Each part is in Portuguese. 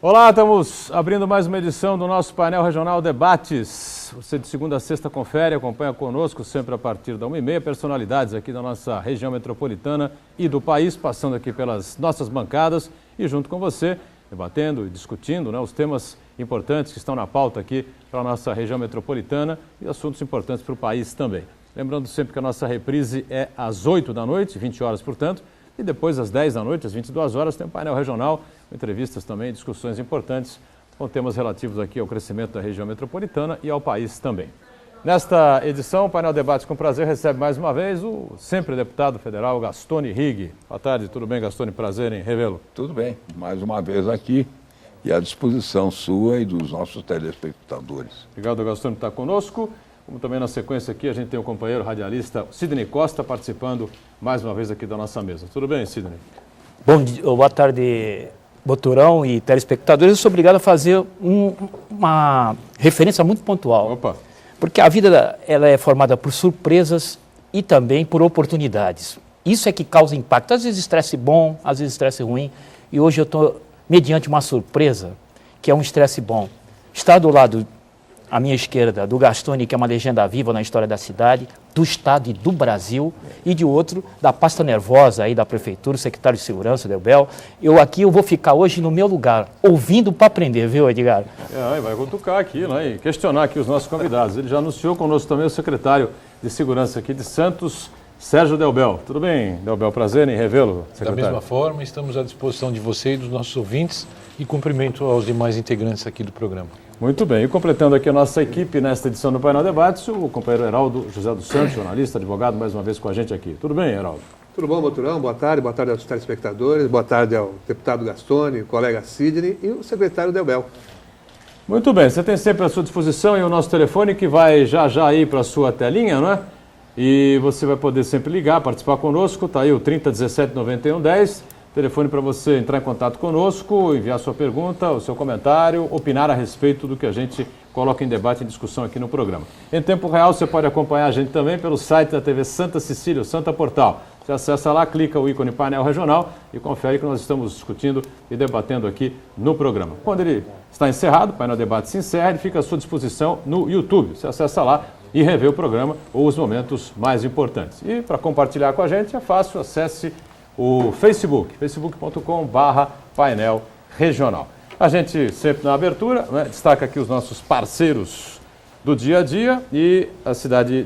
Olá, estamos abrindo mais uma edição do nosso painel regional Debates. Você de segunda a sexta confere, acompanha conosco sempre a partir da 1h30, personalidades aqui da nossa região metropolitana e do país, passando aqui pelas nossas bancadas e junto com você, debatendo e discutindo os temas importantes que estão na pauta aqui para a nossa região metropolitana e assuntos importantes para o país também. Lembrando sempre que a nossa reprise é às 8 da noite, 20 horas, portanto, e depois às 10 da noite, às 22 horas, tem um painel regional, com entrevistas também, discussões importantes com temas relativos aqui ao crescimento da região metropolitana e ao país também. Nesta edição, o painel Debates com prazer recebe mais uma vez o sempre deputado federal Gastone Rigg. Boa tarde, tudo bem, Gastone? Prazer em revê-lo. Tudo bem, mais uma vez aqui e à disposição sua e dos nossos telespectadores. Obrigado, Gastone, por estar conosco. Como também na sequência aqui, a gente tem o companheiro radialista Sidney Costa participando mais uma vez aqui da nossa mesa. Tudo bem, Sidney? Boa tarde, Boturão e telespectadores. Eu sou obrigado a fazer uma referência muito pontual. Opa! Porque a vida ela é formada por surpresas e também por oportunidades. Isso é que causa impacto. Às vezes estresse bom, às vezes estresse ruim. E hoje eu estou mediante uma surpresa, que é um estresse bom. Estar do lado à minha esquerda, do Gastone, que é uma legenda viva na história da cidade, do Estado e do Brasil, e de outro, da pasta nervosa aí da Prefeitura, o secretário de Segurança, Delbel. Eu vou ficar hoje no meu lugar, ouvindo para aprender, viu, Edgar? Vai cutucar aqui, e questionar aqui os nossos convidados. Ele já anunciou conosco também o secretário de Segurança aqui de Santos, Sérgio Delbel. Tudo bem, Delbel? Prazer em revê-lo, secretário. Da mesma forma, estamos à disposição de você e dos nossos ouvintes e cumprimento aos demais integrantes aqui do programa. Muito bem, e completando aqui a nossa equipe nesta edição do Painel Debates, o companheiro Heraldo José dos Santos, jornalista, advogado, mais uma vez com a gente aqui. Tudo bem, Heraldo? Tudo bom, Boturão? Boa tarde aos telespectadores, boa tarde ao deputado Gastone, o colega Sidney e o secretário Delbel. Muito bem, você tem sempre à sua disposição e o nosso telefone que vai já aí para a sua telinha, não é? E você vai poder sempre ligar, participar conosco, está aí o 3017 91 10. Telefone para você entrar em contato conosco, enviar sua pergunta, o seu comentário, opinar a respeito do que a gente coloca em debate e discussão aqui no programa. Em tempo real, você pode acompanhar a gente também pelo site da TV Santa Cecília, o Santa Portal. Você acessa lá, clica o ícone painel regional e confere que nós estamos discutindo e debatendo aqui no programa. Quando ele está encerrado, o painel debate se encerra, ele fica à sua disposição no YouTube. Você acessa lá e revê o programa ou os momentos mais importantes. E para compartilhar com a gente é fácil, acesse o Facebook, facebook.com/painel regional. A gente sempre na abertura destaca aqui os nossos parceiros do dia a dia e a cidade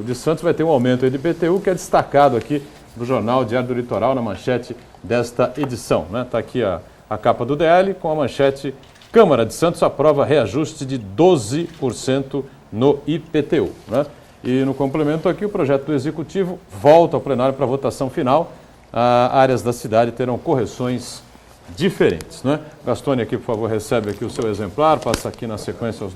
de Santos vai ter um aumento aí de IPTU que é destacado aqui do Jornal Diário do Litoral na manchete desta edição. Está aqui a capa do DL com a manchete: Câmara de Santos aprova reajuste de 12% no IPTU. E no complemento aqui o projeto do Executivo volta ao plenário para votação final. Áreas da cidade terão correções diferentes. Gastone aqui, por favor, recebe aqui o seu exemplar, passa aqui na sequência aos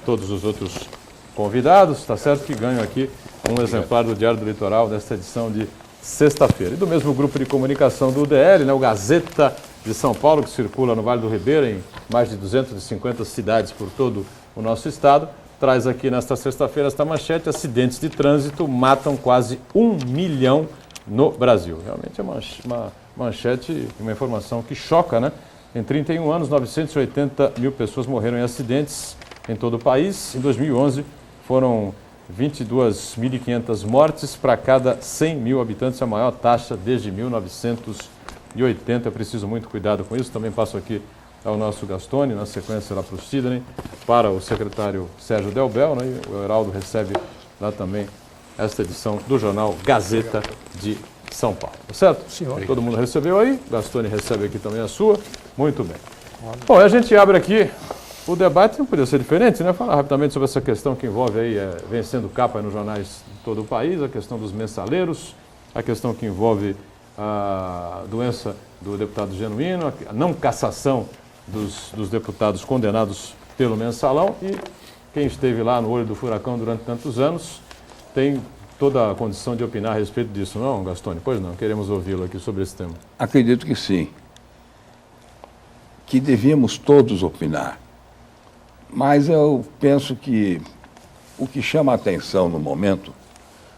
todos os outros convidados, está certo que ganham aqui um exemplar do Diário do Litoral desta edição de sexta-feira. E do mesmo grupo de comunicação do UDL, o Gazeta de São Paulo, que circula no Vale do Ribeira em mais de 250 cidades por todo o nosso estado, traz aqui nesta sexta-feira esta manchete: acidentes de trânsito matam quase 1 milhão no Brasil. Realmente é uma manchete, uma informação que choca, Em 31 anos, 980 mil pessoas morreram em acidentes em todo o país. Em 2011, foram 22.500 mortes para cada 100 mil habitantes, a maior taxa desde 1980. Eu preciso muito cuidado com isso. Também passo aqui ao nosso Gastone, na sequência lá para o Sidney, para o secretário Sérgio Delbel, E o Heraldo recebe lá também esta edição do jornal Gazeta de São Paulo. Tá certo? Senhor. Todo mundo recebeu aí, Gastone recebe aqui também a sua. Muito bem. Bom, a gente abre aqui o debate, não podia ser diferente, Falar rapidamente sobre essa questão que envolve aí, vencendo capa nos jornais de todo o país, a questão dos mensaleiros, a questão que envolve a doença do deputado Genuíno, a não cassação dos deputados condenados pelo mensalão e quem esteve lá no olho do furacão durante tantos anos tem toda a condição de opinar a respeito disso, não, Gastone? Pois não, queremos ouvi-lo aqui sobre esse tema. Acredito que sim, que devíamos todos opinar, mas eu penso que o que chama a atenção no momento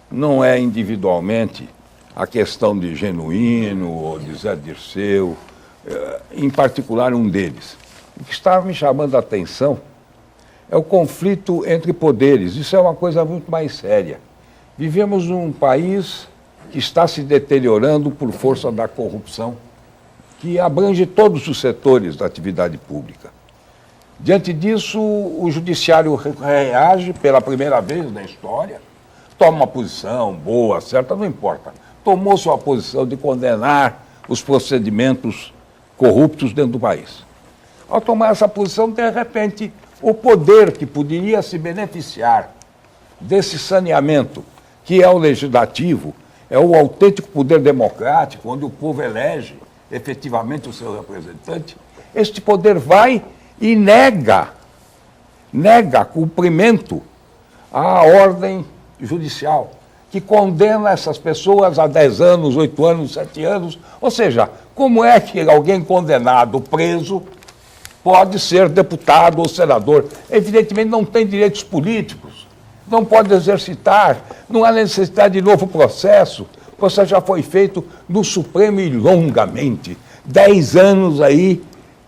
não é individualmente a questão de Genuíno ou de Zé Dirceu, em particular um deles. O que está me chamando a atenção é o conflito entre poderes. Isso é uma coisa muito mais séria. Vivemos num país que está se deteriorando por força da corrupção, que abrange todos os setores da atividade pública. Diante disso, o judiciário reage pela primeira vez na história, toma uma posição boa, certa, não importa. Tomou sua posição de condenar os procedimentos corruptos dentro do país. Ao tomar essa posição, de repente, o poder que poderia se beneficiar desse saneamento, que é o legislativo, é o autêntico poder democrático, onde o povo elege efetivamente o seu representante, este poder vai e nega cumprimento à ordem judicial, que condena essas pessoas a 10 anos, 8 anos, 7 anos. Ou seja, como é que alguém condenado, preso, pode ser deputado ou senador? Evidentemente não tem direitos políticos, não pode exercitar, não há necessidade de novo processo. O processo já foi feito no Supremo e longamente. 10 anos aí,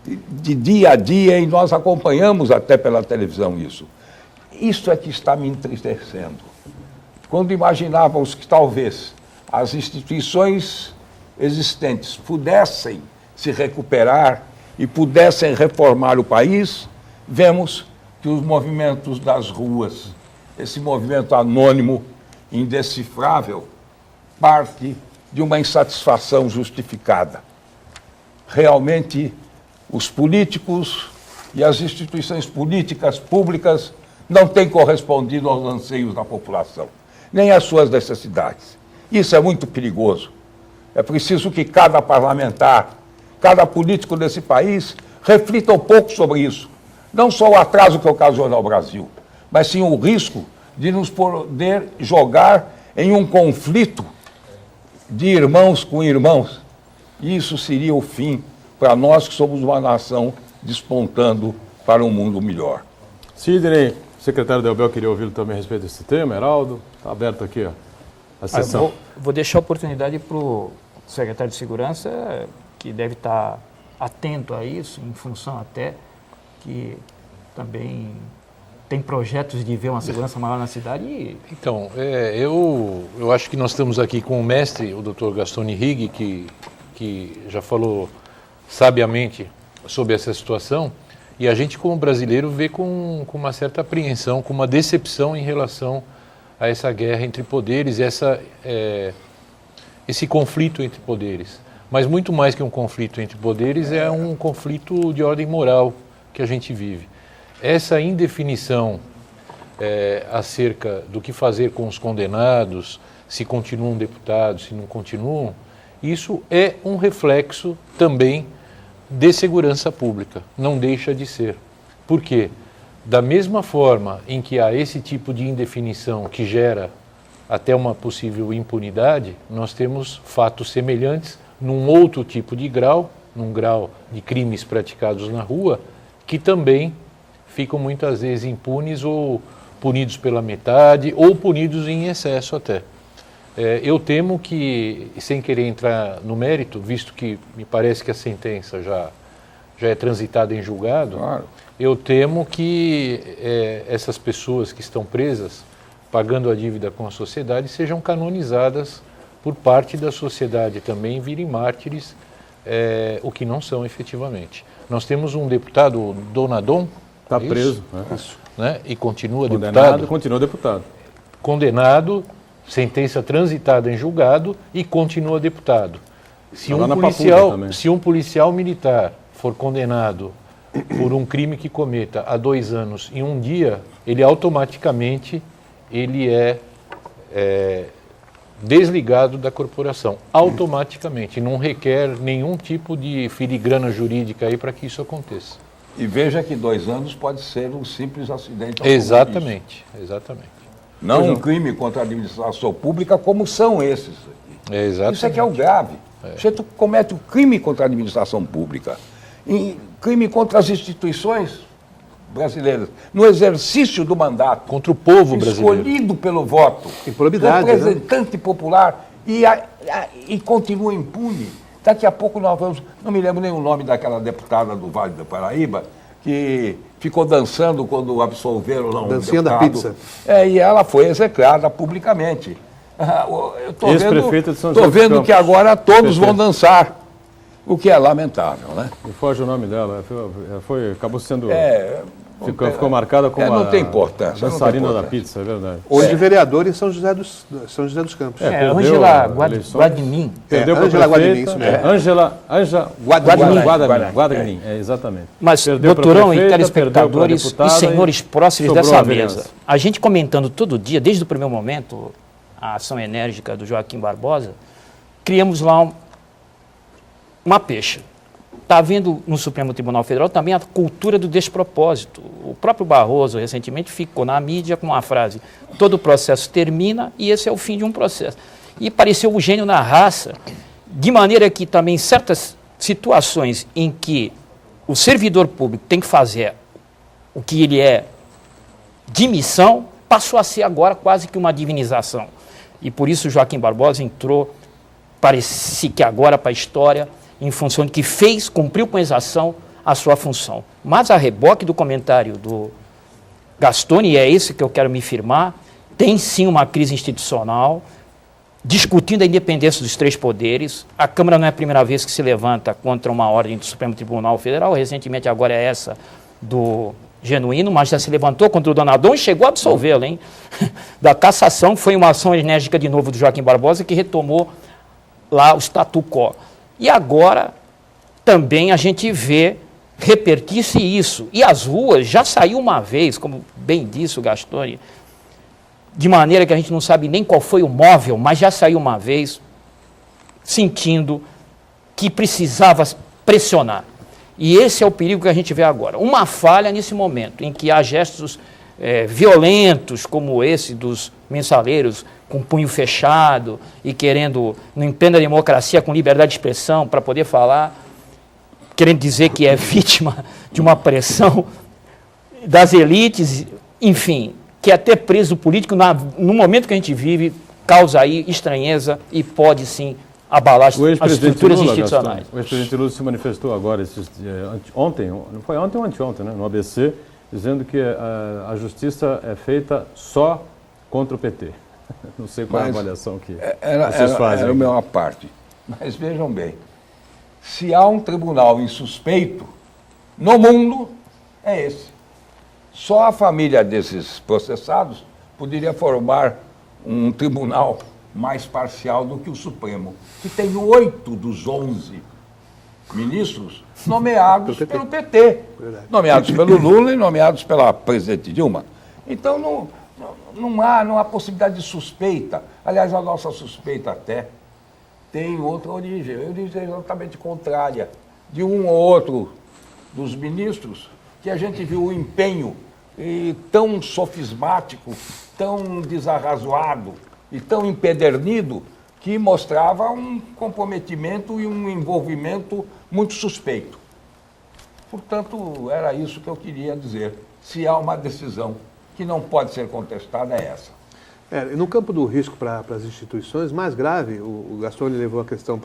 de dia a dia, e nós acompanhamos até pela televisão isso. Isso é que está me entristecendo. Quando imaginávamos que talvez as instituições existentes pudessem se recuperar e pudessem reformar o país, vemos que os movimentos das ruas, esse movimento anônimo, indecifrável, parte de uma insatisfação justificada. Realmente, os políticos e as instituições políticas públicas não têm correspondido aos anseios da população, nem às suas necessidades. Isso é muito perigoso. É preciso que cada parlamentar, cada político desse país reflita um pouco sobre isso. Não só o atraso que ocasiona ao Brasil, mas sim o risco de nos poder jogar em um conflito de irmãos com irmãos. E isso seria o fim para nós que somos uma nação despontando para um mundo melhor. Sidney, o secretário Delbel queria ouvi-lo também a respeito desse tema. Heraldo, está aberto aqui a sessão. Vou deixar a oportunidade para o secretário de Segurança, que deve estar atento a isso, em função até que também tem projetos de ver uma segurança maior na cidade. Então, eu acho que nós estamos aqui com o mestre, o Dr. Gastone Rigg, que já falou sabiamente sobre essa situação, e a gente, como brasileiro, vê com uma certa apreensão, com uma decepção em relação a essa guerra entre poderes, esse conflito entre poderes. Mas muito mais que um conflito entre poderes, é um conflito de ordem moral que a gente vive. Essa indefinição acerca do que fazer com os condenados, se continuam deputados, se não continuam, isso é um reflexo também de segurança pública, não deixa de ser. Por quê? Da mesma forma em que há esse tipo de indefinição que gera até uma possível impunidade, nós temos fatos semelhantes num outro tipo de grau, num grau de crimes praticados na rua, que também ficam muitas vezes impunes ou punidos pela metade ou punidos em excesso até. Eu temo que, sem querer entrar no mérito, visto que me parece que a sentença já é transitada em julgado, Claro. eu temo que essas pessoas que estão presas, pagando a dívida com a sociedade, sejam canonizadas por parte da sociedade também, virem mártires, o que não são efetivamente. Nós temos um deputado, o Donadon, Está preso. né? E continua Condenado, deputado. continua deputado. Condenado, sentença transitada em julgado e continua deputado. Se Lá um na policial, Papuda também. se um policial militar for condenado por um crime que cometa há 2 anos em um dia, ele automaticamente é desligado da corporação. Automaticamente. Não requer nenhum tipo de filigrana jurídica aí para que isso aconteça. E veja que 2 anos pode ser um simples acidente. Exatamente, exatamente. Não um crime contra a administração pública como são esses aqui. Exatamente. Isso é que é o grave. Você comete um crime contra a administração pública, crime contra as instituições brasileiras, no exercício do mandato. Contra o povo brasileiro. Escolhido pelo voto. Improbidade, representante popular e continua impune. Daqui a pouco nós vamos... Não me lembro nem o nome daquela deputada do Vale do Paraíba, que ficou dançando quando absolveram lá um Dancinha da deputado. pizza. E ela foi execrada publicamente. Eu estou Ex-prefeito de São vendo, José dos Campos. que agora todos vão Prefeito. dançar, o que é lamentável, né? Me foge o nome dela. Acabou sendo. Ficou tem- marcada como não a tem importância, não tem dançarina da importância. pizza, é verdade. Hoje vereador em São José dos Campos. perdeu Angela as eleições. Guadagnin. Perdeu para Ângela Guadagnin, prefeita. isso mesmo. Ângela Guadagnin, exatamente. Mas, Perdeu pra doutorão e prefeita, telespectadores perdeu pra e deputada senhores próximos sobrou dessa a vereança. mesa, a gente comentando todo dia, desde o primeiro momento, a ação enérgica do Joaquim Barbosa, criamos lá uma pecha. Está havendo no Supremo Tribunal Federal também a cultura do despropósito. O próprio Barroso, recentemente, ficou na mídia com uma frase: todo processo termina e esse é o fim de um processo. E pareceu o gênio na raça, de maneira que também certas situações em que o servidor público tem que fazer o que ele é de missão, passou a ser agora quase que uma divinização. E por isso Joaquim Barbosa entrou, parece que agora para a história, em função de que cumpriu com exação a sua função. Mas a reboque do comentário do Gastone, e é esse que eu quero me firmar, tem sim uma crise institucional, discutindo a independência dos três poderes. A Câmara não é a primeira vez que se levanta contra uma ordem do Supremo Tribunal Federal, recentemente agora é essa do Genuíno, mas já se levantou contra o Donadon e chegou a absolvê-lo, hein? Da cassação, foi uma ação enérgica de novo do Joaquim Barbosa que retomou lá o statu quo. E agora também a gente vê repertir-se isso. E as ruas já saiu uma vez, como bem disse o Gastone, de maneira que a gente não sabe nem qual foi o móvel, mas já saiu uma vez sentindo que precisava pressionar. E esse é o perigo que a gente vê agora. Uma falha nesse momento, em que há gestos violentos, como esse dos mensaleiros, com punho fechado e querendo, em plena democracia, com liberdade de expressão, para poder falar, querendo dizer que é vítima de uma pressão das elites, enfim, que até preso político, no momento que a gente vive, causa aí estranheza e pode sim abalar as estruturas institucionais. Gastão, o ex-presidente Lula se manifestou agora, ontem, não foi ontem ou anteontem, né, no ABC, dizendo que a justiça é feita só contra o PT. Não sei qual é a avaliação que vocês fazem. Era uma parte. Mas vejam bem, se há um tribunal insuspeito no mundo, é esse. Só a família desses processados poderia formar um tribunal mais parcial do que o Supremo, que tem 8 dos 11 ministros nomeados pelo PT, nomeados pelo Lula e nomeados pela presidente Dilma. Então não há possibilidade de suspeita. Aliás, a nossa suspeita até tem outra origem, exatamente contrária, de um ou outro dos ministros, que a gente viu o empenho tão sofismático, tão desarrazoado e tão empedernido, que mostrava um comprometimento e um envolvimento muito suspeito. Portanto, era isso que eu queria dizer. Se há uma decisão que não pode ser contestada, é essa. No campo do risco para as instituições, mais grave, o Gastone levou a questão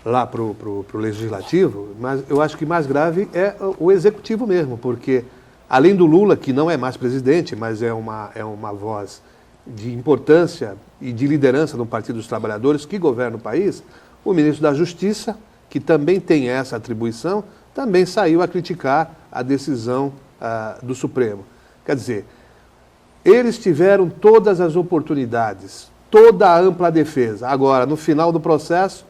lá para o Legislativo, mas eu acho que mais grave é o Executivo mesmo, porque além do Lula, que não é mais presidente, mas é uma voz de importância e de liderança no Partido dos Trabalhadores que governa o país, o ministro da Justiça, que também tem essa atribuição, também saiu a criticar a decisão do Supremo. Quer dizer, eles tiveram todas as oportunidades, toda a ampla defesa. Agora, no final do processo,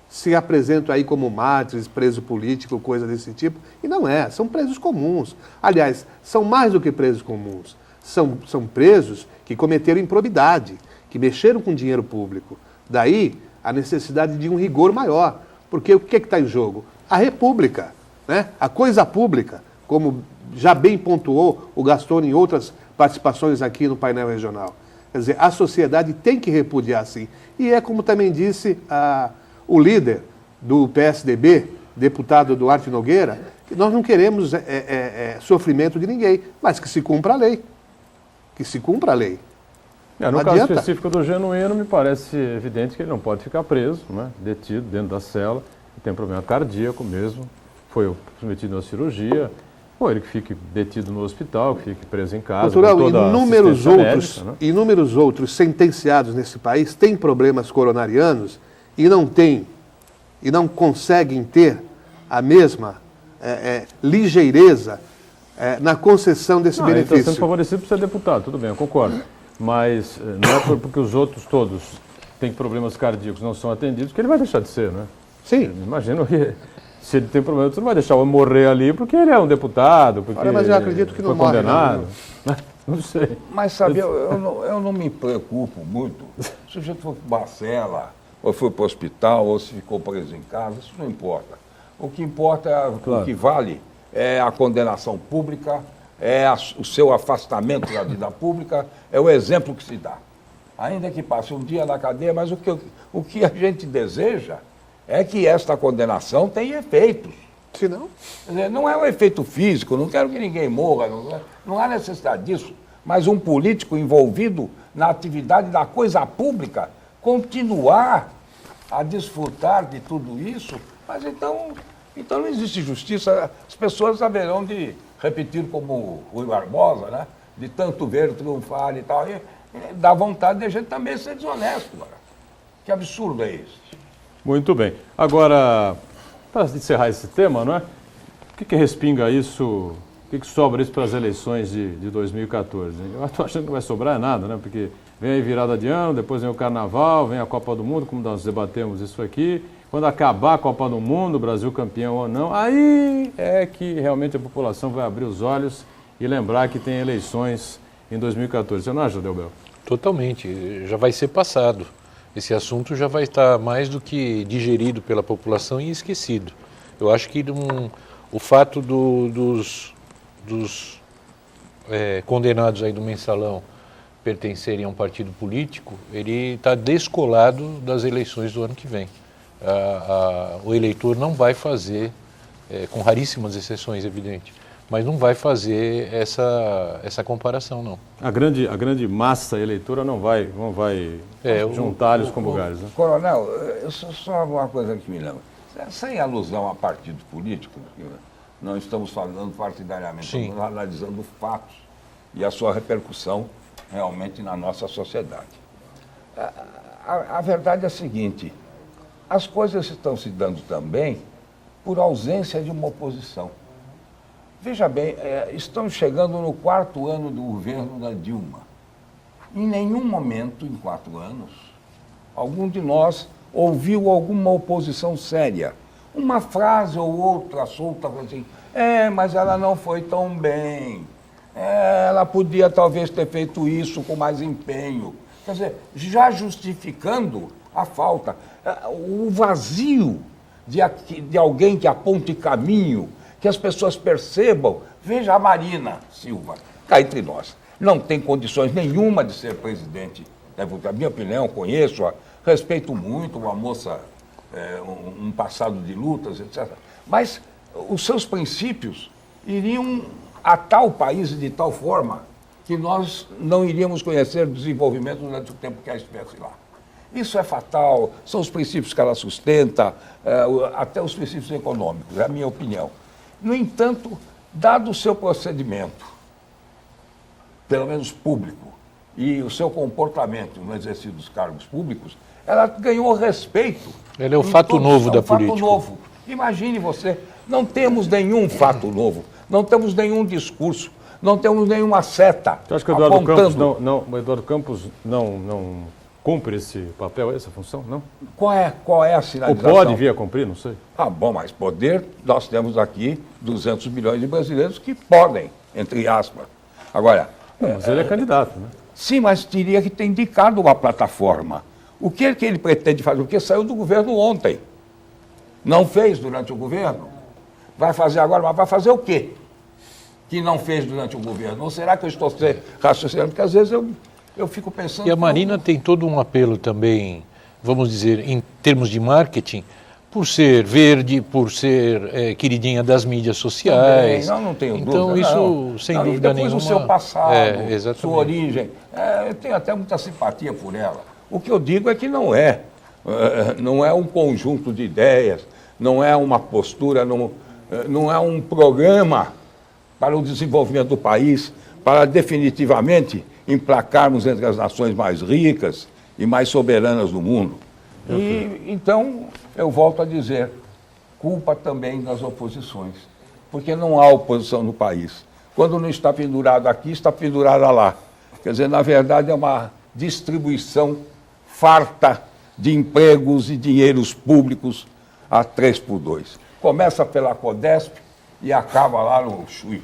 se apresentam aí como mártires, preso político, coisa desse tipo, e não são presos comuns. Aliás, são mais do que presos comuns. São presos que cometeram improbidade, que mexeram com dinheiro público. Daí a necessidade de um rigor maior. Porque o que está em jogo? A república, né? A coisa pública, como já bem pontuou o Gastone em outras participações aqui no painel regional. Quer dizer, a sociedade tem que repudiar sim. E é como também disse o líder do PSDB, deputado Duarte Nogueira, que nós não queremos sofrimento de ninguém, mas que se cumpra a lei. Que se cumpra a lei. No Não caso adianta. específico do Genuíno, me parece evidente que ele não pode ficar preso, né, detido dentro da cela, tem problema cardíaco mesmo, foi submetido a uma cirurgia, ou ele que fique detido no hospital, que fique preso em casa. Cultural, com toda a inúmeros assistência outros, médica, né? inúmeros outros sentenciados nesse país têm problemas coronarianos e não conseguem ter a mesma ligeireza na concessão desse Ele está benefício. sendo favorecido por ser deputado, tudo bem, eu concordo. Mas não é porque os outros todos têm problemas cardíacos não são atendidos que ele vai deixar de ser, né? Sim. Imagino que se ele tem problema, você não vai deixar o homem morrer ali porque ele é um deputado, porque Olha, mas eu acredito que não foi morre, condenado. Não sei. Mas sabe, eu não me preocupo muito. Se o sujeito for para uma cela, ou foi para o hospital, ou se ficou preso em casa, isso não importa. O que importa, Claro. o que vale, é a condenação pública, o seu afastamento da vida pública, é o exemplo que se dá. Ainda que passe um dia na cadeia, mas o que a gente deseja é que esta condenação tenha efeitos. Se não, Quer dizer, não é um efeito físico, não quero que ninguém morra, não há necessidade disso, mas um político envolvido na atividade da coisa pública continuar a desfrutar de tudo isso, mas então não existe justiça, as pessoas haverão de repetir como o Rui Barbosa, né? De tanto ver triunfar e tal, e dá vontade de a gente também ser desonesto, cara. Que absurdo é esse? Muito bem. Agora, para encerrar esse tema, não é? O que respinga isso, o que sobra isso para as eleições de 2014? Hein? Eu estou achando que não vai sobrar nada, né? Porque vem aí virada de ano, depois vem o Carnaval, vem a Copa do Mundo, como nós debatemos isso aqui. Quando acabar a Copa do Mundo, o Brasil campeão ou não, aí é que realmente a população vai abrir os olhos e lembrar que tem eleições em 2014. Você não acha, Delbel? Totalmente, já vai ser passado. Esse assunto já vai estar mais do que digerido pela população e esquecido. Eu acho que o fato dos condenados aí do Mensalão pertencerem a um partido político, ele está descolado das eleições do ano que vem. O eleitor não vai fazer, com raríssimas exceções, evidente, mas não vai fazer essa comparação, não. A grande massa eleitora não vai juntar alhos com bugalhos, né? Coronel, só uma coisa que me lembra. Sem alusão a partido político, porque não estamos falando partidariamente, Sim. estamos analisando fatos e a sua repercussão realmente na nossa sociedade. A verdade é a seguinte, as coisas estão se dando também por ausência de uma oposição. Veja bem, estamos chegando no 4º ano do governo da Dilma. Em nenhum momento, em 4 anos, algum de nós ouviu alguma oposição séria. Uma frase ou outra solta assim, mas ela não foi tão bem. Ela podia talvez ter feito isso com mais empenho. Quer dizer, já justificando a falta, o vazio de alguém que aponte caminho, que as pessoas percebam. Veja a Marina Silva, cá entre nós, não tem condições nenhuma de ser presidente. Na minha opinião, conheço-a, respeito muito, uma moça, um passado de lutas, etc. Mas os seus princípios iriam atar o país de tal forma que nós não iríamos conhecer o desenvolvimento durante o tempo que ela estivesse lá. Isso é fatal, são os princípios que ela sustenta, até os princípios econômicos, é a minha opinião. No entanto, dado o seu procedimento, pelo menos público, e o seu comportamento no exercício dos cargos públicos, ela ganhou respeito. Ele é o fato novo da política. Fato novo. Imagine você, não temos nenhum fato novo, não temos nenhum discurso, não temos nenhuma seta. Você acha que o Eduardo Campos não cumpre esse papel, essa função? Não? Qual é a Ou sinalização? pode vir a cumprir, não sei. Bom, mas poder, nós temos aqui 200 milhões de brasileiros que podem, entre aspas. Agora, Mas ele é candidato, né? sim, mas teria que ter indicado uma plataforma. O que ele pretende fazer? Porque saiu do governo ontem. Não fez durante o governo. Vai fazer agora, mas vai fazer o quê? Que não fez durante o governo? Ou será que eu estou raciocinando? Porque às vezes eu fico pensando... E a Marina tem todo um apelo também, vamos dizer, em termos de marketing, Por ser verde, por ser queridinha das mídias sociais. Também, não tenho então, dúvida. Isso, sem não, dúvida e depois nenhuma... o seu passado, exatamente. sua origem. Eu tenho até muita simpatia por ela. O que eu digo é que não é um conjunto de ideias, não é uma postura, não é um programa para o desenvolvimento do país, para definitivamente emplacarmos entre as nações mais ricas e mais soberanas do mundo. E então, eu volto a dizer, culpa também das oposições, porque não há oposição no país. Quando não está pendurado aqui, está pendurada lá. Quer dizer, na verdade, é uma distribuição farta de empregos e dinheiros públicos a 3x2. Começa pela Codesp e acaba lá no Chuí.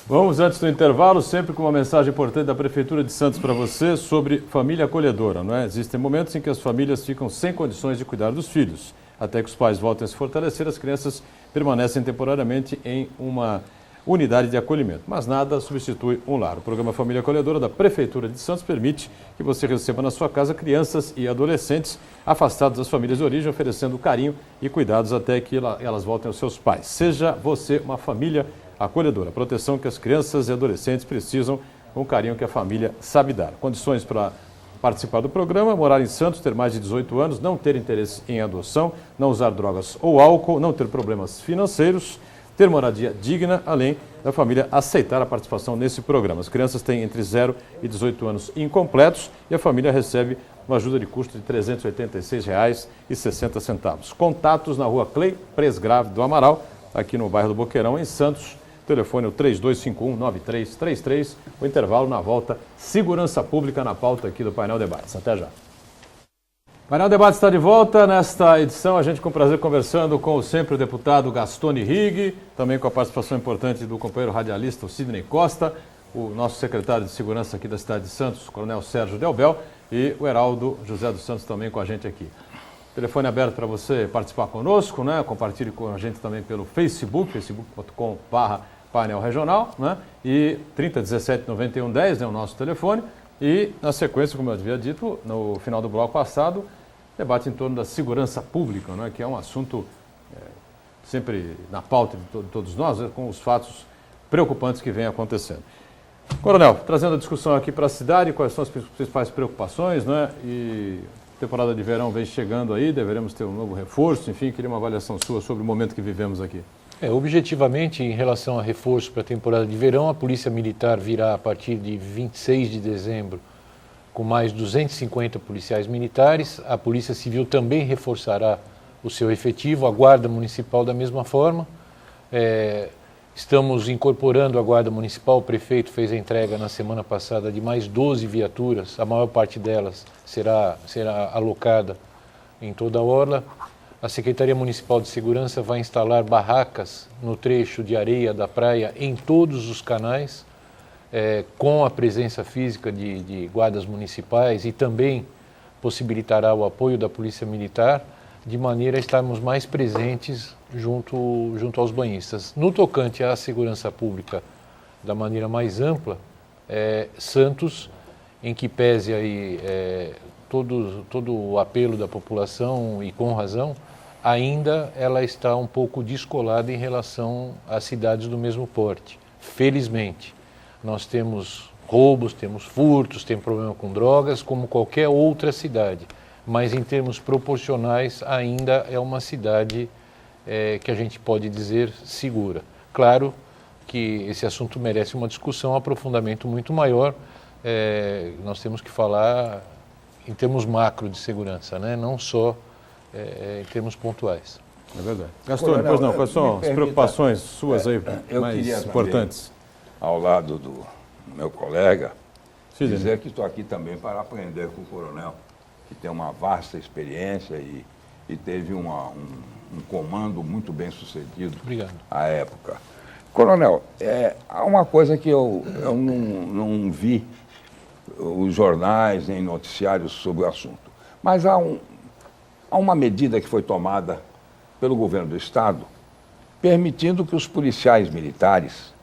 Vamos, antes do intervalo, sempre com uma mensagem importante da Prefeitura de Santos para você sobre família acolhedora, não é? Existem momentos em que as famílias ficam sem condições de cuidar dos filhos. Até que os pais voltem a se fortalecer, as crianças permanecem temporariamente em uma unidade de acolhimento. Mas nada substitui um lar. O programa Família Acolhedora da Prefeitura de Santos permite que você receba na sua casa crianças e adolescentes afastados das famílias de origem, oferecendo carinho e cuidados até que elas voltem aos seus pais. Seja você uma família acolhedora, a proteção que as crianças e adolescentes precisam, com o carinho que a família sabe dar. Condições para participar do programa: morar em Santos, ter mais de 18 anos, não ter interesse em adoção, não usar drogas ou álcool, não ter problemas financeiros, ter moradia digna, além da família aceitar a participação nesse programa. As crianças têm entre 0 e 18 anos incompletos e a família recebe uma ajuda de custo de R$ 386,60. Contatos na rua Clay Presgrave do Amaral, aqui no bairro do Boqueirão, em Santos. O telefone é o 3251-9333. O intervalo na volta. Segurança Pública na pauta aqui do Painel Debates. Até já. O Painel Debates está de volta. Nesta edição, a gente com prazer conversando com o sempre deputado Gastone Rigg, também com a participação importante do companheiro radialista o Sidney Costa, o nosso secretário de Segurança aqui da cidade de Santos, o Coronel Sérgio Delbel, e o Heraldo José dos Santos também com a gente aqui. Telefone aberto para você participar conosco, né? Compartilhe com a gente também pelo Facebook, facebook.com/painel regional, né? E 3017-9110 é o nosso telefone. E, na sequência, como eu havia dito, no final do bloco passado, debate em torno da segurança pública, né? Que é um assunto sempre na pauta de todos nós, né? Com os fatos preocupantes que vêm acontecendo. Coronel, trazendo a discussão aqui para a cidade, quais são as principais preocupações, né? E a temporada de verão vem chegando aí, deveremos ter um novo reforço, enfim, queria uma avaliação sua sobre o momento que vivemos aqui. Objetivamente, em relação a reforço para a temporada de verão, a Polícia Militar virá a partir de 26 de dezembro com mais 250 policiais militares. A Polícia Civil também reforçará o seu efetivo, a Guarda Municipal da mesma forma. Estamos incorporando a Guarda Municipal. O prefeito fez a entrega na semana passada de mais 12 viaturas, a maior parte delas será alocada em toda a orla. A Secretaria Municipal de Segurança vai instalar barracas no trecho de areia da praia em todos os canais, com a presença física de guardas municipais, e também possibilitará o apoio da Polícia Militar, de maneira a estarmos mais presentes junto aos banhistas. No tocante à segurança pública, da maneira mais ampla, Santos, em que pese aí todo o apelo da população, e com razão, ainda ela está um pouco descolada em relação às cidades do mesmo porte. Felizmente, nós temos roubos, temos furtos, temos problema com drogas, como qualquer outra cidade. Mas em termos proporcionais, ainda é uma cidade que a gente pode dizer segura. Claro que esse assunto merece uma discussão, um aprofundamento muito maior. Nós temos que falar em termos macro de segurança, né? Não só em termos pontuais. É verdade. Gastone, pois não, quais são as preocupações suas aí mais importantes? Ao lado do meu colega, Sim, dizer que estou aqui também para aprender com o coronel, que tem uma vasta experiência e teve um comando muito bem sucedido. Obrigado. À época. Coronel, há uma coisa que eu não vi os jornais nem noticiários sobre o assunto, mas há uma medida que foi tomada pelo governo do Estado permitindo que os policiais militares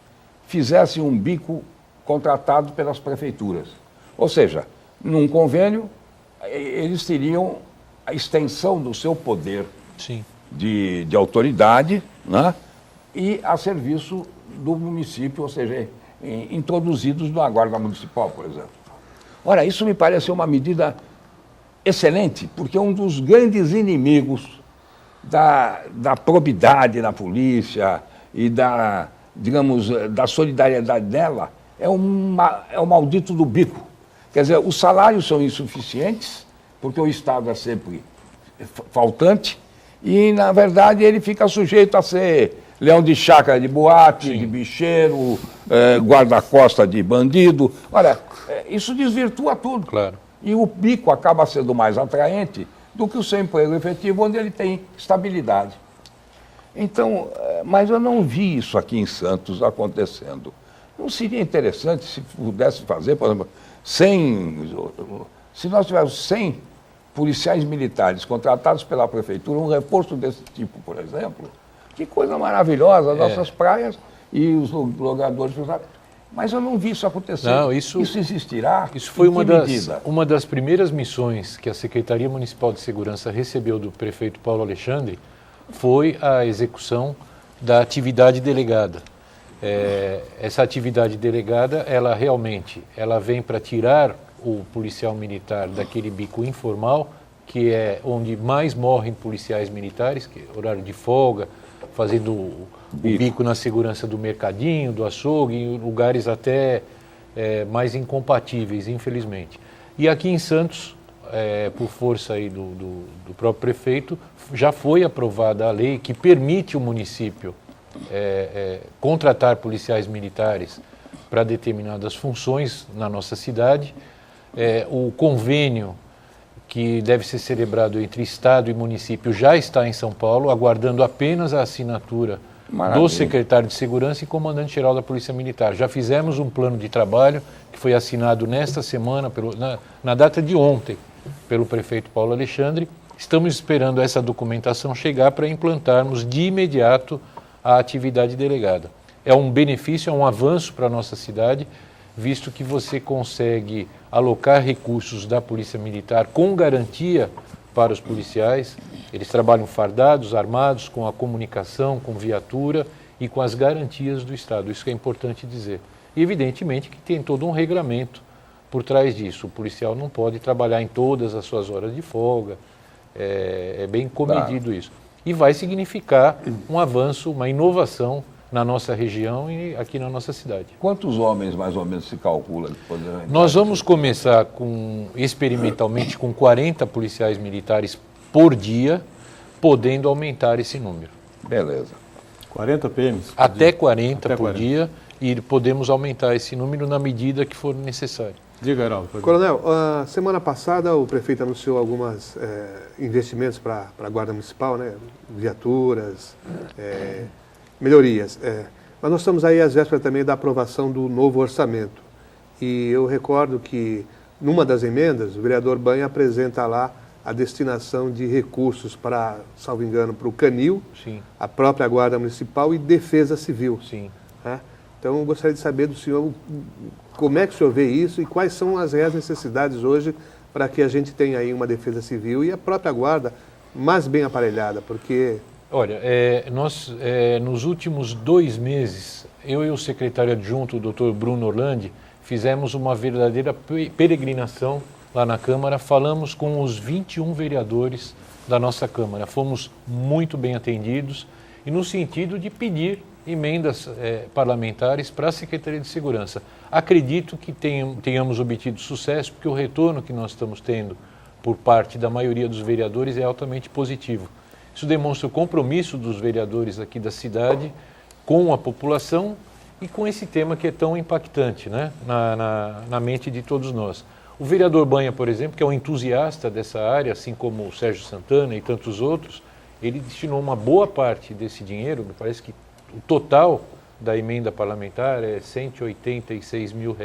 fizessem um bico contratado pelas prefeituras. Ou seja, num convênio, eles teriam a extensão do seu poder Sim. de autoridade, né? E a serviço do município, ou seja, introduzidos na Guarda Municipal, por exemplo. Ora, isso me parece uma medida excelente, porque um dos grandes inimigos da probidade na polícia e digamos, da solidariedade dela é o maldito do bico. Quer dizer, os salários são insuficientes, porque o Estado é sempre faltante, e, na verdade, ele fica sujeito a ser leão de chácara de boate, de bicheiro, guarda-costa de bandido. Olha, isso desvirtua tudo. Claro. E o bico acaba sendo mais atraente do que o seu emprego efetivo, onde ele tem estabilidade. Então, mas eu não vi isso aqui em Santos acontecendo. Não seria interessante se pudesse fazer, por exemplo, se nós tivéssemos 100 policiais militares contratados pela prefeitura, um reforço desse tipo, por exemplo? Que coisa maravilhosa, as nossas praias e os logadores. Mas eu não vi isso acontecer. Não, isso existirá? Isso foi medida? uma das primeiras missões que a Secretaria Municipal de Segurança recebeu do prefeito Paulo Alexandre, foi a execução da atividade delegada. Essa atividade delegada, ela vem para tirar o policial militar daquele bico informal, que é onde mais morrem policiais militares, que é horário de folga, fazendo o bico na segurança do mercadinho, do açougue, em lugares até mais incompatíveis, infelizmente. E aqui em Santos, por força aí do próprio prefeito, já foi aprovada a lei que permite o município contratar policiais militares para determinadas funções na nossa cidade. O convênio que deve ser celebrado entre Estado e município já está em São Paulo, aguardando apenas a assinatura do secretário de Segurança e comandante-geral da Polícia Militar. Já fizemos um plano de trabalho que foi assinado nesta semana, na data de ontem, pelo prefeito Paulo Alexandre. Estamos esperando essa documentação chegar para implantarmos de imediato a atividade delegada. É um benefício, é um avanço para a nossa cidade, visto que você consegue alocar recursos da Polícia Militar com garantia para os policiais. Eles trabalham fardados, armados, com a comunicação, com viatura e com as garantias do Estado. Isso que é importante dizer. E, evidentemente, que tem todo um regramento por trás disso. O policial não pode trabalhar em todas as suas horas de folga. É bem comedido isso. E vai significar um avanço, uma inovação na nossa região e aqui na nossa cidade. Quantos homens, mais ou menos, se calcula que poderão entrar? Nós vamos começar experimentalmente com 40 policiais militares por dia, podendo aumentar esse número. Beleza. 40 PMs? Até 40 por dia, e podemos aumentar esse número na medida que for necessário. Diga, Heraldo. Coronel, semana passada o prefeito anunciou alguns investimentos para a Guarda Municipal, né? Viaturas, melhorias. Mas nós estamos aí às vésperas também da aprovação do novo orçamento. E eu recordo que, numa das emendas, o vereador Banha apresenta lá a destinação de recursos para, salvo engano, para o Canil, Sim. a própria Guarda Municipal e Defesa Civil. Sim. Né? Então, eu gostaria de saber do senhor como é que o senhor vê isso e quais são as reais necessidades hoje para que a gente tenha aí uma Defesa Civil e a própria Guarda mais bem aparelhada, porque... Olha, nós, nos últimos 2 meses, eu e o secretário adjunto, o Dr. Bruno Orlandi, fizemos uma verdadeira peregrinação lá na Câmara, falamos com os 21 vereadores da nossa Câmara, fomos muito bem atendidos e no sentido de pedir emendas parlamentares para a Secretaria de Segurança. Acredito que tenhamos obtido sucesso, porque o retorno que nós estamos tendo por parte da maioria dos vereadores é altamente positivo. Isso demonstra o compromisso dos vereadores aqui da cidade com a população e com esse tema que é tão impactante, né, na mente de todos nós. O vereador Banha, por exemplo, que é um entusiasta dessa área, assim como o Sérgio Santana e tantos outros, ele destinou uma boa parte desse dinheiro, me parece que o total da emenda parlamentar é R$186 mil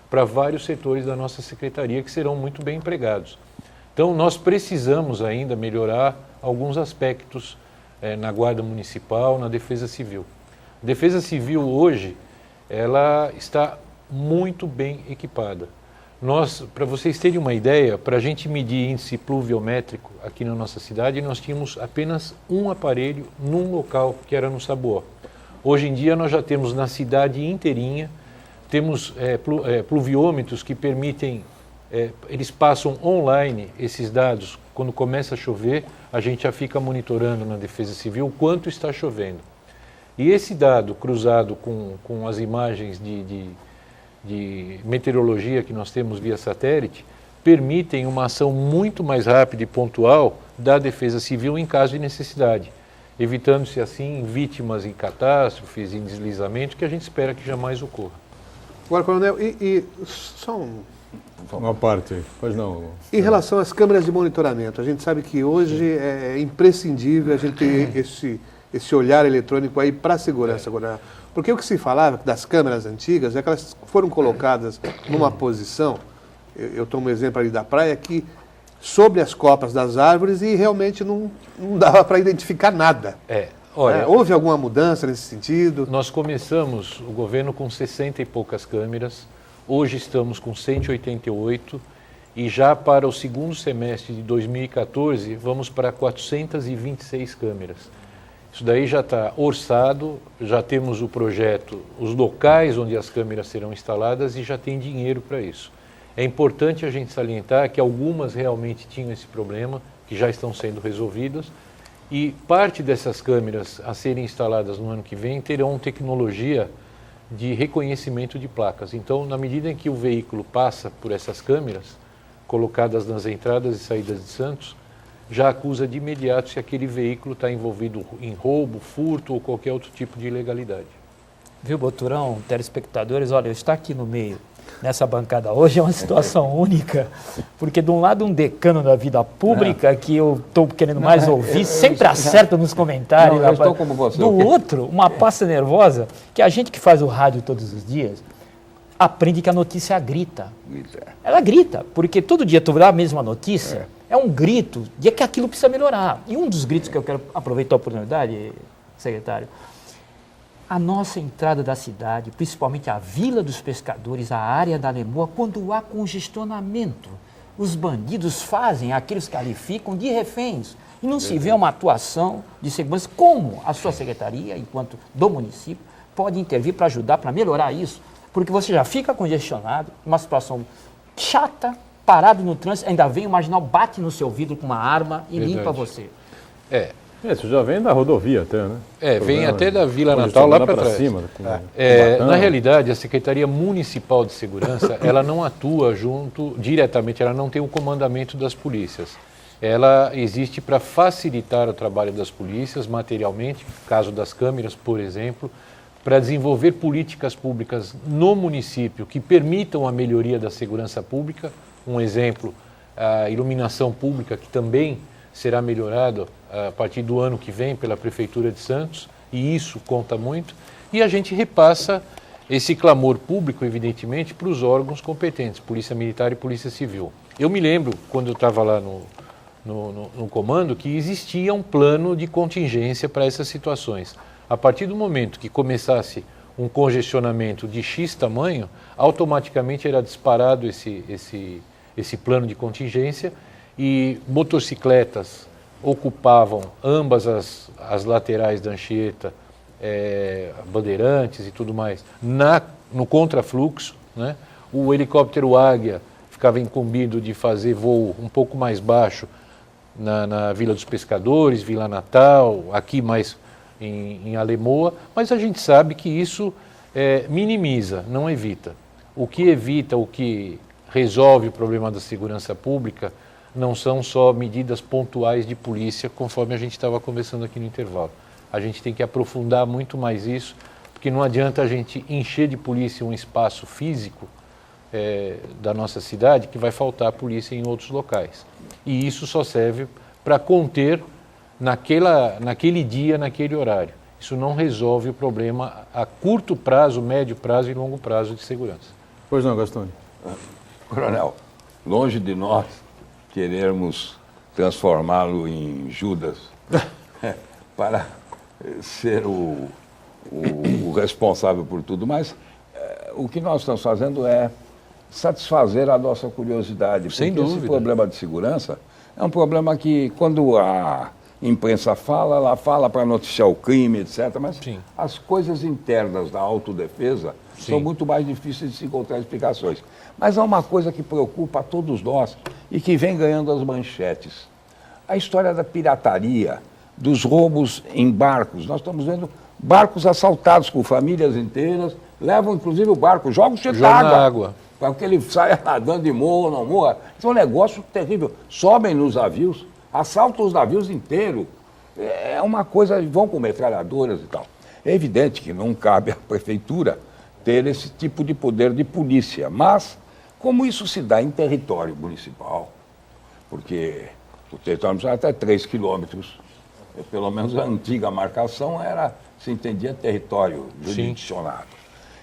para vários setores da nossa secretaria que serão muito bem empregados. Então, nós precisamos ainda melhorar alguns aspectos na Guarda Municipal, na Defesa Civil. A Defesa Civil hoje, ela está muito bem equipada. Para vocês terem uma ideia, para a gente medir índice pluviométrico aqui na nossa cidade, nós tínhamos apenas um aparelho num local, que era no Sabuó. Hoje em dia nós já temos na cidade inteirinha, temos pluviômetros que permitem, eles passam online esses dados. Quando começa a chover, a gente já fica monitorando na Defesa Civil o quanto está chovendo. E esse dado cruzado com as imagens de meteorologia que nós temos via satélite, permitem uma ação muito mais rápida e pontual da Defesa Civil em caso de necessidade, evitando-se assim vítimas em catástrofes, em deslizamento, que a gente espera que jamais ocorra. Agora, Coronel, só Uma parte, pois não. em relação às câmeras de monitoramento, a gente sabe que hoje é imprescindível a gente ter esse olhar eletrônico aí para a segurança. Agora, porque o que se falava das câmeras antigas é que elas foram colocadas numa posição, eu tomo um exemplo ali da praia, que sobre as copas das árvores e realmente não dava para identificar nada. Olha, houve alguma mudança nesse sentido? nós começamos o governo com 60 e poucas câmeras, hoje estamos com 188 e já para o segundo semestre de 2014 vamos para 426 câmeras. Isso daí já está orçado, já temos o projeto, os locais onde as câmeras serão instaladas e já tem dinheiro para isso. É importante a gente salientar que algumas realmente tinham esse problema, que já estão sendo resolvidas, e parte dessas câmeras a serem instaladas no ano que vem terão tecnologia de reconhecimento de placas. Então, na medida em que o veículo passa por essas câmeras, colocadas nas entradas e saídas de Santos, já acusa de imediato se aquele veículo está envolvido em roubo, furto ou qualquer outro tipo de ilegalidade. Viu, Boturão, telespectadores, olha, eu estou aqui no meio, nessa bancada hoje, é uma situação única, porque de um lado um decano da vida pública, que eu estou querendo mais ouvir, sempre acerta nos comentários. Não, eu estou como você. Do outro, uma pasta nervosa, que a gente que faz o rádio todos os dias, aprende que a notícia grita. Ela grita, porque todo dia tu dá a mesma notícia, é um grito de que aquilo precisa melhorar. E um dos gritos que eu quero aproveitar a oportunidade, secretário, a nossa entrada da cidade, principalmente a Vila dos Pescadores, a área da Lemoa, quando há congestionamento, os bandidos fazem, aqueles qualificam de reféns. E não se vê uma atuação de segurança. Como a sua secretaria, enquanto do município, pode intervir para ajudar, para melhorar isso? Porque você já fica congestionado, uma situação chata, parado no trânsito, ainda vem o marginal, bate no seu vidro com uma arma e Verdade. limpa você. Isso já vem da rodovia até, né? Vem até da Vila Onde Natal lá está para trás. cima. Na realidade, a Secretaria Municipal de Segurança, ela não atua diretamente, ela não tem o comandamento das polícias. Ela existe para facilitar o trabalho das polícias materialmente, caso das câmeras, por exemplo, para desenvolver políticas públicas no município que permitam a melhoria da segurança pública. Um exemplo, a iluminação pública, que também será melhorada a partir do ano que vem pela Prefeitura de Santos, e isso conta muito. E a gente repassa esse clamor público, evidentemente, para os órgãos competentes, Polícia Militar e Polícia Civil. Eu me lembro, quando eu estava lá no comando, que existia um plano de contingência para essas situações. A partir do momento que começasse um congestionamento de X tamanho, automaticamente era disparado esse plano de contingência e motocicletas ocupavam ambas as laterais da Anchieta, Bandeirantes e tudo mais, no contrafluxo, né? O helicóptero Águia ficava incumbido de fazer voo um pouco mais baixo na Vila dos Pescadores, Vila Natal, aqui mais em Alemoa, mas a gente sabe que isso minimiza, não evita. O que evita, o que resolve o problema da segurança pública não são só medidas pontuais de polícia, conforme a gente estava conversando aqui no intervalo. A gente tem que aprofundar muito mais isso, porque não adianta a gente encher de polícia um espaço físico da nossa cidade que vai faltar polícia em outros locais. E isso só serve para conter naquele dia, naquele horário. Isso não resolve o problema a curto prazo, médio prazo e longo prazo de segurança. Pois não, Gastone. Coronel, longe de nós querermos transformá-lo em Judas para ser o responsável por tudo, mas o que nós estamos fazendo é satisfazer a nossa curiosidade. Sem porque dúvida. esse problema de segurança é um problema que, quando a imprensa fala, ela fala para noticiar o crime, etc. Mas Sim. as coisas internas da autodefesa Sim. são muito mais difíceis de se encontrar explicações. Mas há uma coisa que preocupa a todos nós e que vem ganhando as manchetes. A história da pirataria, dos roubos em barcos. Nós estamos vendo barcos assaltados com famílias inteiras, levam inclusive o barco, jogam cheio Joga na d'água. água. Para que ele saia nadando e morra, não morra. Isso é um negócio terrível. Sobem nos navios, assaltam os navios inteiros. É uma coisa, vão com metralhadoras e tal. É evidente que não cabe à prefeitura ter esse tipo de poder de polícia, mas como isso se dá em território municipal, porque o território municipal é até 3 quilômetros, pelo menos a antiga marcação se entendia território jurisdicionado.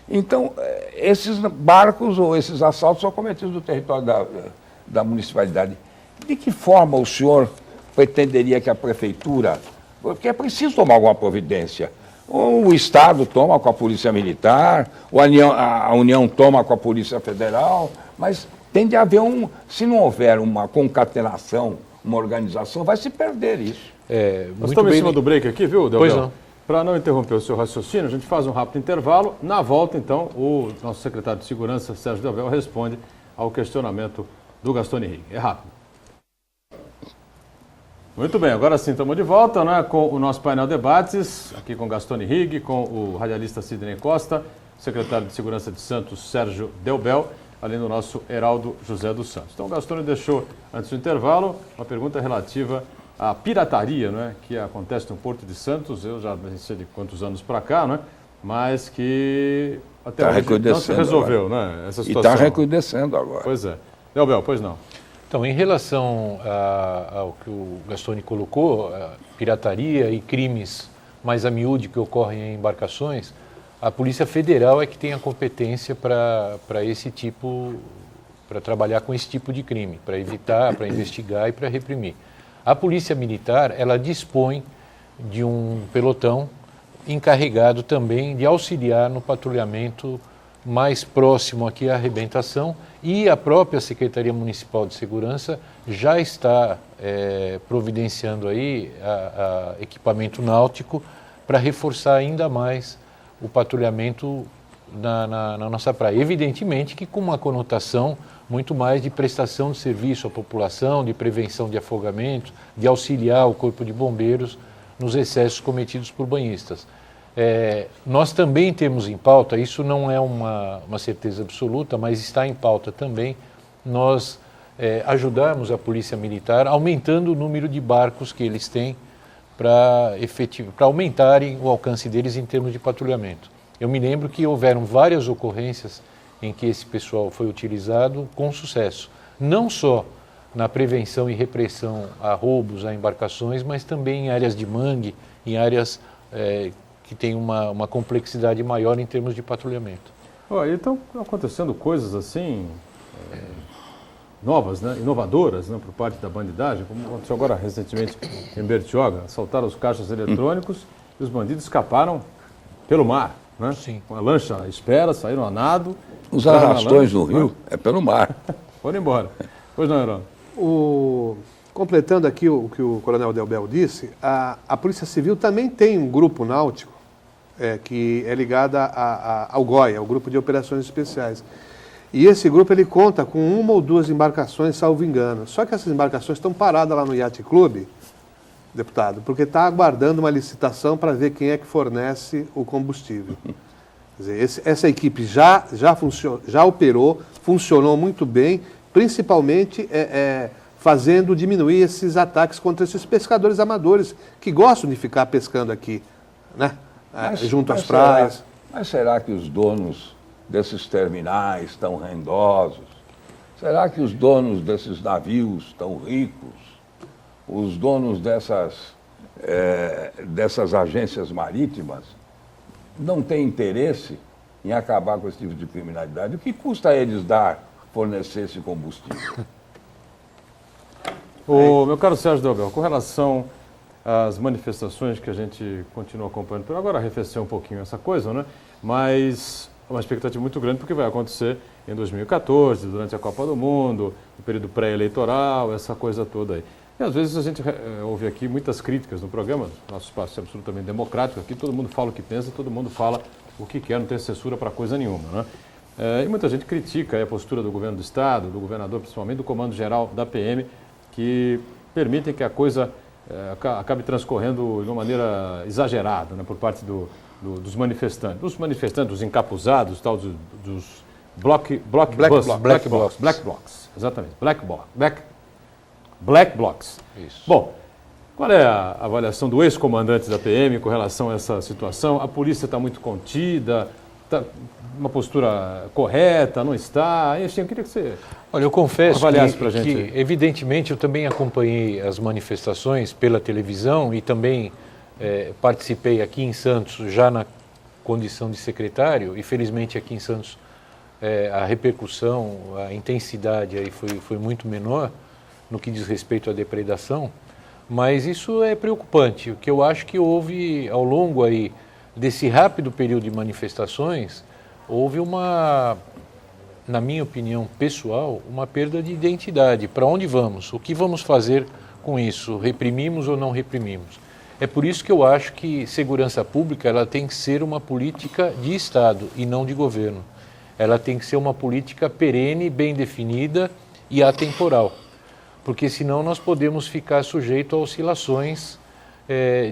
Então, esses barcos ou esses assaltos são cometidos no território da municipalidade. De que forma o senhor pretenderia que a prefeitura... Porque é preciso tomar alguma providência. Ou o Estado toma com a Polícia Militar, ou a União toma com a Polícia Federal, mas tem de haver se não houver uma concatenação, uma organização, vai se perder isso. Nós estamos em cima do break aqui, viu, Delbel? Pois não. Para não interromper o seu raciocínio, a gente faz um rápido intervalo. Na volta, então, o nosso secretário de Segurança, Sérgio Delbel, responde ao questionamento do Gastone Rigg. É rápido. Muito bem, agora sim estamos de volta, né, com o nosso painel debates, aqui com Gastone Rigg, com o radialista Sidney Costa, secretário de Segurança de Santos, Sérgio Delbel, além do nosso Heraldo José dos Santos. Então, o Gastone deixou, antes do intervalo, uma pergunta relativa à pirataria, né, que acontece no Porto de Santos, eu já não sei de quantos anos para cá, né, mas que até hoje não se resolveu, né, essa situação. E está recrudescendo agora. Pois é. Delbel, pois não. Então, em relação ao que o Gastone colocou, pirataria e crimes mais a miúde que ocorrem em embarcações, a Polícia Federal é que tem a competência para trabalhar com esse tipo de crime, para evitar, para investigar e para reprimir. A Polícia Militar, ela dispõe de um pelotão encarregado também de auxiliar no patrulhamento mais próximo aqui à arrebentação, e a própria Secretaria Municipal de Segurança já está providenciando aí equipamento náutico para reforçar ainda mais o patrulhamento na nossa praia. Evidentemente que com uma conotação muito mais de prestação de serviço à população, de prevenção de afogamento, de auxiliar o Corpo de Bombeiros nos excessos cometidos por banhistas. Nós também temos em pauta, isso não é uma certeza absoluta, mas está em pauta também, nós ajudarmos a Polícia Militar aumentando o número de barcos que eles têm para aumentarem o alcance deles em termos de patrulhamento. Eu me lembro que houveram várias ocorrências em que esse pessoal foi utilizado com sucesso, não só na prevenção e repressão a roubos, a embarcações, mas também em áreas de mangue, em áreas que tem uma complexidade maior em termos de patrulhamento. E estão acontecendo coisas assim, novas, né, inovadoras, né, por parte da bandidagem, como aconteceu agora recentemente em Bertioga, assaltaram os caixas eletrônicos e os bandidos escaparam pelo mar, né? Sim. Com a lancha à espera, saíram a nado. Os arrastões no rio é pelo mar. Foram embora. Pois não, Heraldo? Completando aqui o que o Coronel Delbel disse, a Polícia Civil também tem um grupo náutico que é ligado ao GOI, ao Grupo de Operações Especiais. E esse grupo ele conta com 1 ou 2 embarcações, salvo engano. Só que essas embarcações estão paradas lá no Yacht Club, deputado, porque está aguardando uma licitação para ver quem é que fornece o combustível. Quer dizer, essa equipe já operou, funcionou muito bem, principalmente fazendo diminuir esses ataques contra esses pescadores amadores que gostam de ficar pescando aqui, né? Junto às praias. Mas será que os donos desses terminais estão rendosos? Será que os donos desses navios estão ricos? Os donos dessas agências marítimas não têm interesse em acabar com esse tipo de criminalidade? O que custa a eles fornecer esse combustível? Meu caro Sérgio Delbel, com relação às manifestações que a gente continua acompanhando, por agora arrefecer um pouquinho essa coisa, né? Mas uma expectativa muito grande porque vai acontecer em 2014, durante a Copa do Mundo, no período pré-eleitoral, essa coisa toda aí. E às vezes a gente ouve aqui muitas críticas no programa, nosso espaço é absolutamente democrático, aqui todo mundo fala o que pensa, todo mundo fala o que quer, não tem censura para coisa nenhuma, né? E muita gente critica a postura do governo do Estado, do governador principalmente, do comando geral da PM, que permitem que a coisa acabe transcorrendo de uma maneira exagerada, né, por parte dos manifestantes. Dos manifestantes, dos encapuzados, tal, dos black blocs, exatamente, black blocs. Isso. Bom, qual é a avaliação do ex-comandante da PM com relação a essa situação? A polícia está muito contida, está uma postura correta, não está? Enfim, eu queria que você... Olha, eu confesso que, evidentemente, eu também acompanhei as manifestações pela televisão e também participei aqui em Santos, já na condição de secretário, e felizmente aqui em Santos a repercussão, a intensidade aí foi muito menor no que diz respeito à depredação, mas isso é preocupante. O que eu acho que houve, ao longo aí desse rápido período de manifestações, houve na minha opinião pessoal, uma perda de identidade. Para onde vamos? O que vamos fazer com isso? Reprimimos ou não reprimimos? É por isso que eu acho que segurança pública ela tem que ser uma política de Estado e não de governo. Ela tem que ser uma política perene, bem definida e atemporal. Porque senão nós podemos ficar sujeito a oscilações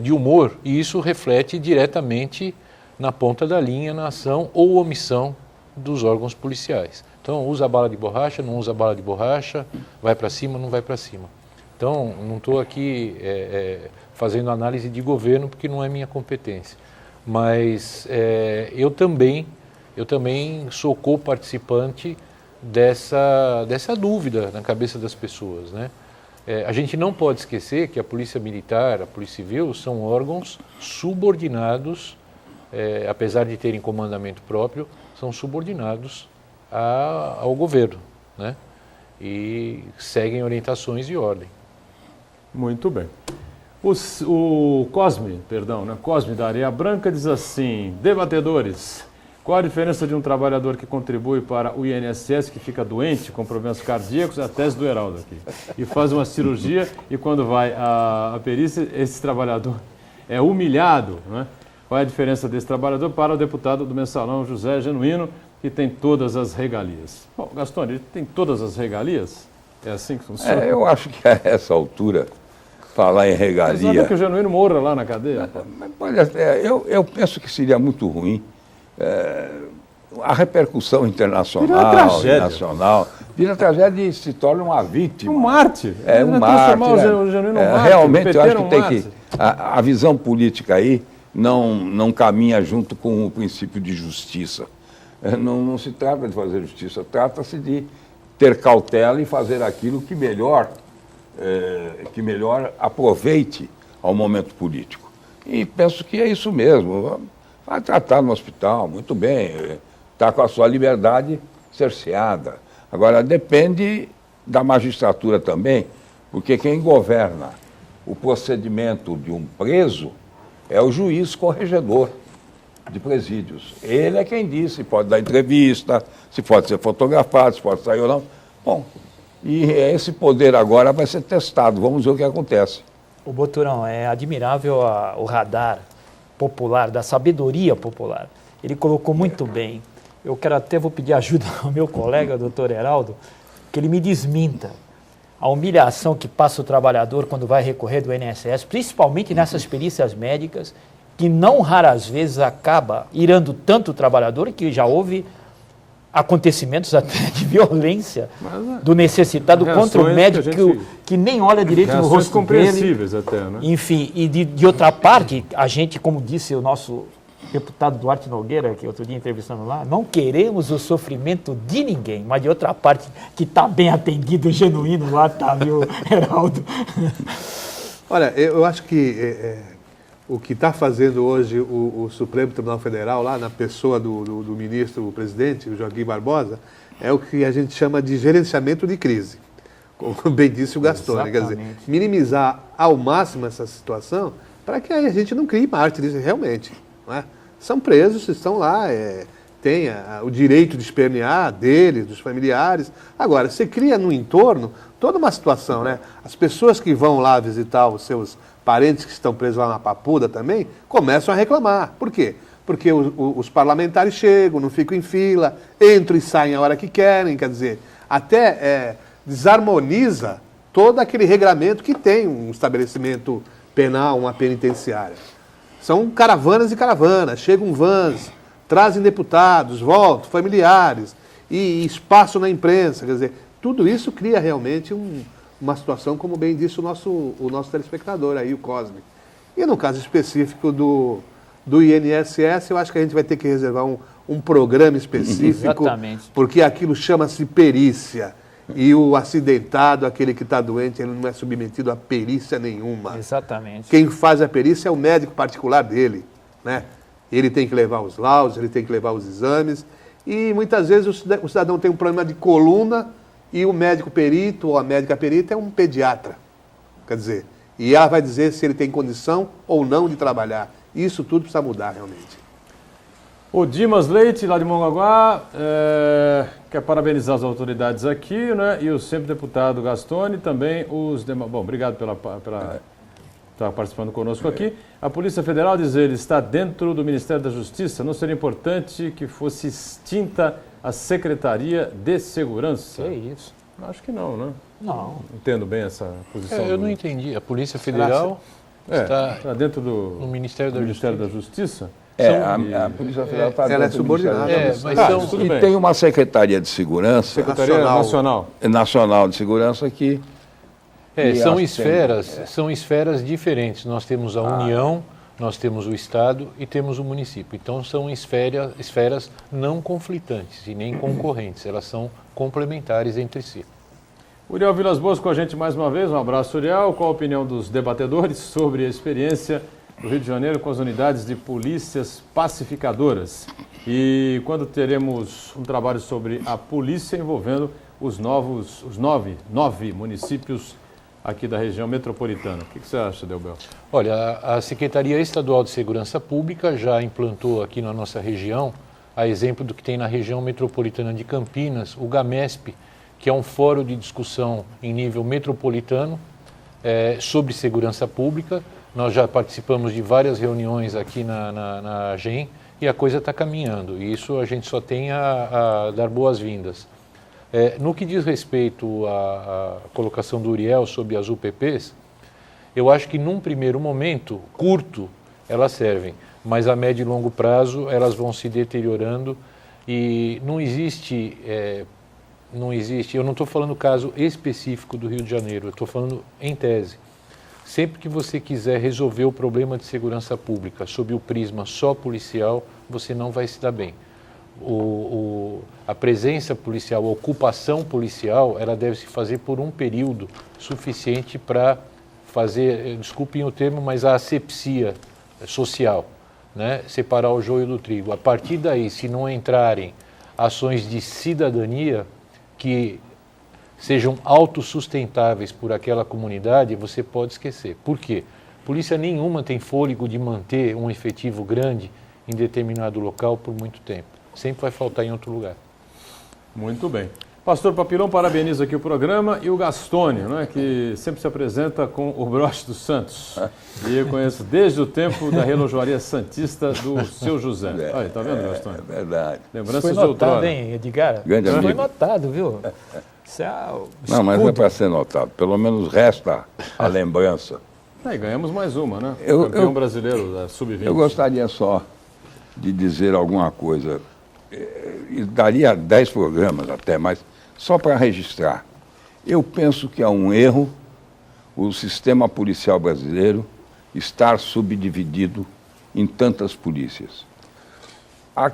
de humor e isso reflete diretamente na ponta da linha, na ação ou omissão dos órgãos policiais. Então, usa bala de borracha, não usa bala de borracha, vai para cima, não vai para cima. Então, não estou aqui fazendo análise de governo, porque não é minha competência. Mas eu também sou co-participante dessa dúvida na cabeça das pessoas, né? A gente não pode esquecer que a Polícia Militar, a Polícia Civil, são órgãos subordinados, apesar de terem comandamento próprio, são subordinados ao governo, né? E seguem orientações e ordem. Muito bem. O Cosme da Areia Branca diz assim: debatedores, qual a diferença de um trabalhador que contribui para o INSS, que fica doente com problemas cardíacos, a tese do Heraldo aqui, e faz uma cirurgia e quando vai à perícia, esse trabalhador é humilhado, né? Qual é a diferença desse trabalhador para o deputado do Mensalão, José Genuíno, que tem todas as regalias? Bom, Gastão, ele tem todas as regalias? É assim que funciona? Eu acho que a essa altura, falar em regalia... Mas não é que o Genuíno morra lá na cadeia? Eu penso que seria muito ruim a repercussão internacional e nacional. Vira tragédia e se torna uma vítima. Um mártir. Um mártir. O Genuíno mártir. Realmente, eu acho que tem que... A visão política aí não caminha junto com o princípio de justiça. Não se trata de fazer justiça, trata-se de ter cautela e fazer aquilo que melhor aproveite ao momento político. E penso que é isso mesmo. Vai tratar no hospital, muito bem, está com a sua liberdade cerceada. Agora, depende da magistratura também, porque quem governa o procedimento de um preso é o juiz corregedor de presídios. Ele é quem diz se pode dar entrevista, se pode ser fotografado, se pode sair ou não. Bom, e esse poder agora vai ser testado, vamos ver o que acontece. O Boturão, é admirável o radar popular, da sabedoria popular. Ele colocou muito bem. Eu vou pedir ajuda ao meu colega, doutor Heraldo, que ele me desminta a humilhação que passa o trabalhador quando vai recorrer do INSS, principalmente nessas perícias médicas, que não raras vezes acaba irando tanto o trabalhador que já houve acontecimentos até de violência do necessitado contra o médico que nem olha direito no rosto compreensíveis dele. Até, né? Enfim, e de outra parte, a gente, como disse o nosso deputado Duarte Nogueira, que outro dia entrevistando lá, não queremos o sofrimento de ninguém, mas de outra parte, que está bem atendido, genuíno lá, tá, viu, Heraldo? Olha, eu acho que o que está fazendo hoje o Supremo Tribunal Federal, lá na pessoa do ministro, o presidente, o Joaquim Barbosa, é o que a gente chama de gerenciamento de crise, como bem disse o Gastone. Quer dizer, minimizar ao máximo essa situação para que a gente não crie mártires realmente. Não é? São presos, estão lá, tenha o direito de espernear deles, dos familiares. Agora, você cria no entorno toda uma situação, né? As pessoas que vão lá visitar os seus parentes que estão presos lá na Papuda também, começam a reclamar. Por quê? Porque os parlamentares chegam, não ficam em fila, entram e saem a hora que querem, quer dizer, até desarmoniza todo aquele regramento que tem um estabelecimento penal, uma penitenciária. São caravanas e caravanas, chegam vans, trazem deputados, voltam, familiares, e espaço na imprensa, quer dizer, tudo isso cria realmente uma situação, como bem disse o nosso telespectador aí, o Cosme. E no caso específico do INSS, eu acho que a gente vai ter que reservar um programa específico, Exatamente. porque aquilo chama-se perícia. E o acidentado, aquele que está doente, ele não é submetido a perícia nenhuma. Exatamente. Quem faz a perícia é o médico particular dele, né? Ele tem que levar os laudos, ele tem que levar os exames. E muitas vezes o cidadão tem um problema de coluna e o médico perito ou a médica perita é um pediatra. Quer dizer, e ela vai dizer se ele tem condição ou não de trabalhar. Isso tudo precisa mudar realmente. O Dimas Leite, lá de Mongaguá, quer parabenizar as autoridades aqui, né? E o sempre deputado Gastone, também os demais. Bom, obrigado pela estar participando conosco aqui. A Polícia Federal, diz ele, está dentro do Ministério da Justiça. Não seria importante que fosse extinta a Secretaria de Segurança? Que isso? Acho que não, né? Não. Entendo bem essa posição. Eu não entendi. A Polícia Federal Está dentro do no Ministério da Justiça. A Polícia Federal está ela é dentro do Ministério subordinada. da Justiça. mas tudo E bem. tem uma Secretaria de Segurança, Secretaria Nacional. Nacional de Segurança, que E são acho que são esferas diferentes. Nós temos a União, nós temos o Estado e temos o município. Então são esferas não conflitantes e nem concorrentes, elas são complementares entre si. Uriel Vilas Boas com a gente mais uma vez. Um abraço, Uriel. Qual a opinião dos debatedores sobre a experiência do Rio de Janeiro com as unidades de polícias pacificadoras? E quando teremos um trabalho sobre a polícia envolvendo os nove municípios aqui da região metropolitana. O que você acha, Delbel? Olha, a Secretaria Estadual de Segurança Pública já implantou aqui na nossa região, a exemplo do que tem na região metropolitana de Campinas, o GAMESP, que é um fórum de discussão em nível metropolitano sobre segurança pública. Nós já participamos de várias reuniões aqui na AGEM e a coisa está caminhando. E isso a gente só tem a dar boas-vindas. No que diz respeito à colocação do Uriel sobre as UPPs, eu acho que num primeiro momento, curto, elas servem, mas a médio e longo prazo elas vão se deteriorando e não existe, eu não estou falando caso específico do Rio de Janeiro, eu estou falando em tese. Sempre que você quiser resolver o problema de segurança pública sob o prisma só policial, você não vai se dar bem. A presença policial, a ocupação policial, ela deve se fazer por um período suficiente para fazer, desculpem o termo, mas a asepsia social, né? Separar o joio do trigo. A partir daí, se não entrarem ações de cidadania que sejam autossustentáveis por aquela comunidade, você pode esquecer. Por quê? Polícia nenhuma tem fôlego de manter um efetivo grande em determinado local por muito tempo. Sempre vai faltar em outro lugar. Muito bem. Pastor Papilão parabeniza aqui o programa e o Gastone, né, que sempre se apresenta com o broche dos Santos. E eu conheço desde o tempo da relojoaria santista do seu José. Olha, tá vendo, Gastone? É verdade. Lembranças Foi de outrora. notado, hein, Edgar? Grande Foi amigo. notado, viu? Isso é Não, mas não é para ser notado. Pelo menos resta a lembrança. E ganhamos mais uma, né? Eu- Campeão eu- brasileiro da Sub-20. Eu gostaria só de dizer alguma coisa. E daria 10 programas até, mas só para registrar. Eu penso que é um erro o sistema policial brasileiro estar subdividido em tantas polícias. A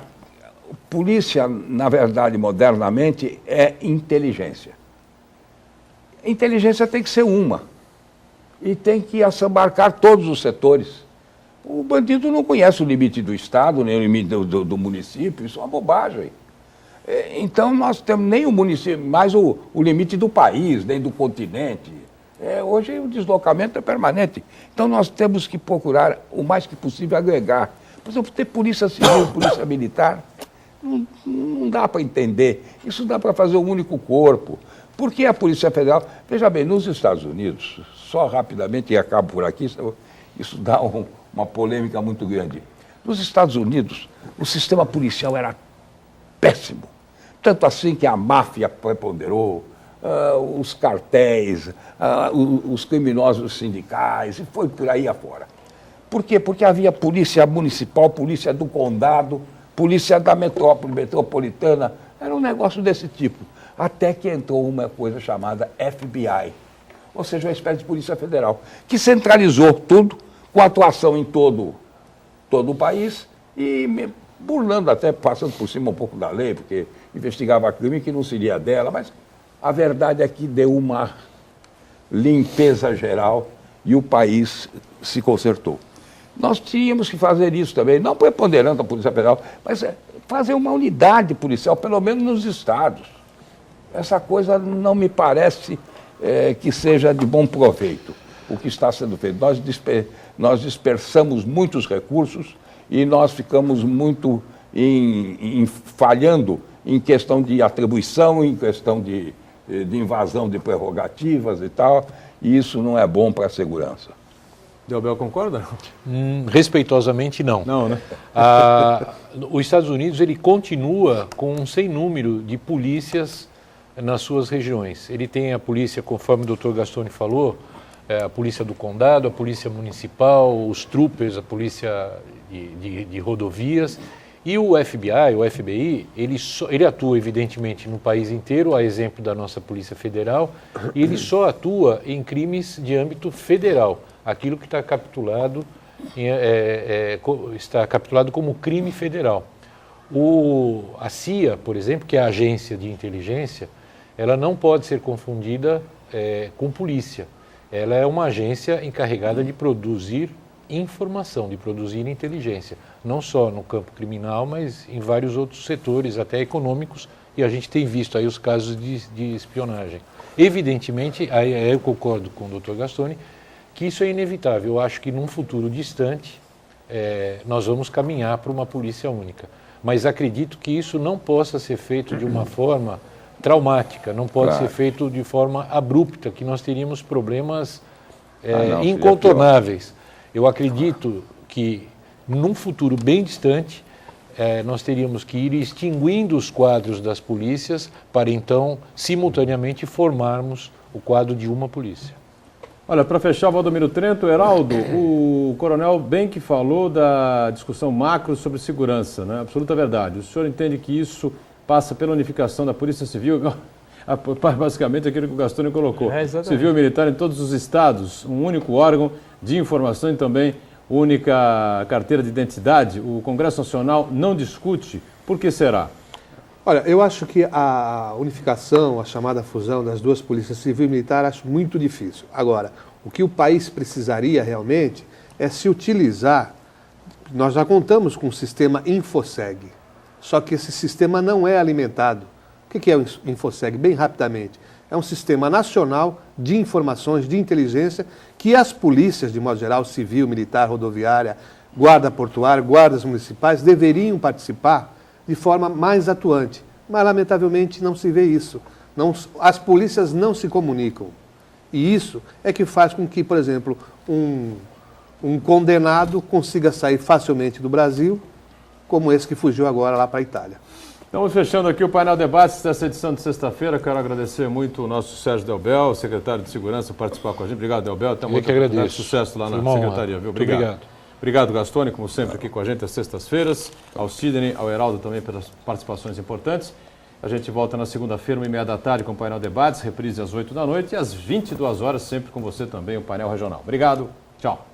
polícia, na verdade, modernamente, é inteligência. Inteligência tem que ser uma. E tem que assambarcar todos os setores. O bandido não conhece o limite do Estado, nem o limite do município, isso é uma bobagem. Então nós temos nem o município, mais o limite do país, nem do continente. Hoje o deslocamento é permanente. Então nós temos que procurar o mais que possível agregar. Por exemplo, ter polícia civil, polícia militar, Não dá para entender. Isso dá para fazer um único corpo. Por que a Polícia Federal... Veja bem, nos Estados Unidos, só rapidamente, e acabo por aqui, isso dá uma polêmica muito grande. Nos Estados Unidos, o sistema policial era péssimo. Tanto assim que a máfia preponderou, os cartéis, os criminosos sindicais, e foi por aí afora. Por quê? Porque havia polícia municipal, polícia do condado, polícia da metrópole metropolitana, era um negócio desse tipo. Até que entrou uma coisa chamada FBI, ou seja, uma espécie de Polícia Federal, que centralizou tudo, com atuação em todo o país, e burlando até, passando por cima um pouco da lei, porque investigava crime que não seria dela, mas a verdade é que deu uma limpeza geral e o país se consertou. Nós tínhamos que fazer isso também, não preponderando a Polícia Federal, mas fazer uma unidade policial, pelo menos nos estados. Essa coisa não me parece que seja de bom proveito, o que está sendo feito. Nós dispersamos muitos recursos e nós ficamos muito falhando em questão de atribuição, em questão de invasão de prerrogativas e tal, e isso não é bom para a segurança. Delbel concorda? Respeitosamente, não. Não, né? Os Estados Unidos ele continua com um sem número de polícias nas suas regiões. Ele tem a polícia, conforme o Dr. Gastoni falou, a polícia do condado, a polícia municipal, os troopers, a polícia de rodovias, e o FBI, o FBI, ele atua evidentemente no país inteiro, a exemplo da nossa Polícia Federal, e ele só atua em crimes de âmbito federal, aquilo que está capitulado, está capitulado como crime federal. A CIA, por exemplo, que é a agência de inteligência, ela não pode ser confundida com polícia. Ela é uma agência encarregada de produzir informação, de produzir inteligência, não só no campo criminal, mas em vários outros setores, até econômicos, e a gente tem visto aí os casos de espionagem. Evidentemente, aí eu concordo com o Dr. Gastoni, que isso é inevitável. Eu acho que num futuro distante nós vamos caminhar para uma polícia única. Mas acredito que isso não possa ser feito de uma forma traumática, não pode ser feito de forma abrupta, que nós teríamos problemas incontornáveis. Eu acredito que num futuro bem distante nós teríamos que ir extinguindo os quadros das polícias para então, simultaneamente, formarmos o quadro de uma polícia. Olha, para fechar, Valdomiro Trento, Heraldo, o coronel bem que falou da discussão macro sobre segurança, né? Absoluta verdade. O senhor entende que isso passa pela unificação da Polícia Civil, basicamente aquilo que o Gastoni colocou, civil e militar em todos os estados, um único órgão de informação e também única carteira de identidade? O Congresso Nacional não discute, por que será? Olha, eu acho que a unificação, a chamada fusão das duas polícias civil e militar, acho muito difícil. Agora, o que o país precisaria realmente é se utilizar, nós já contamos com o sistema Infoseg, só que esse sistema não é alimentado. O que é o Infoseg? Bem rapidamente, é um sistema nacional de informações, de inteligência, que as polícias, de modo geral, civil, militar, rodoviária, guarda portuária, guardas municipais, deveriam participar de forma mais atuante. Mas, lamentavelmente, não se vê isso. As polícias não se comunicam. E isso é que faz com que, por exemplo, um condenado consiga sair facilmente do Brasil, como esse que fugiu agora lá para a Itália. Estamos fechando aqui o painel debates dessa edição de sexta-feira. Quero agradecer muito o nosso Sérgio Delbel, secretário de Segurança, participar com a gente. Obrigado, Delbel. Até muito sucesso lá na secretaria. Viu? Obrigado. Obrigado, Gastoni, como sempre, aqui com a gente às sextas-feiras. Ao Sidney, ao Heraldo também pelas participações importantes. A gente volta na segunda-feira, 13h30, com o painel debates, reprise às 8 da noite e às 22 horas, sempre com você também, o painel regional. Obrigado, tchau.